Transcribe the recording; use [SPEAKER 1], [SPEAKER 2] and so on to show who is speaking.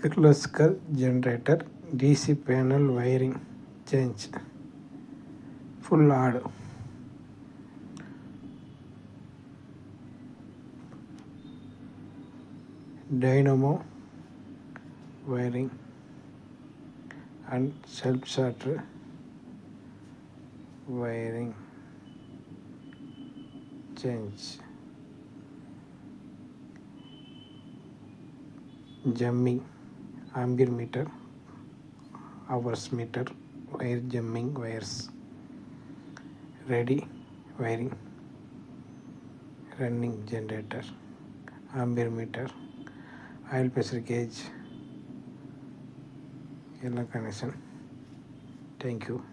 [SPEAKER 1] Kirloskar generator, DC panel wiring change, full add, dynamo wiring and self starter wiring change, jamming, ampere meter, hours meter, wire jamming wires, ready wiring, running generator, ampere meter, oil pressure gauge, ಎಲ್ಲ connection. Thank you.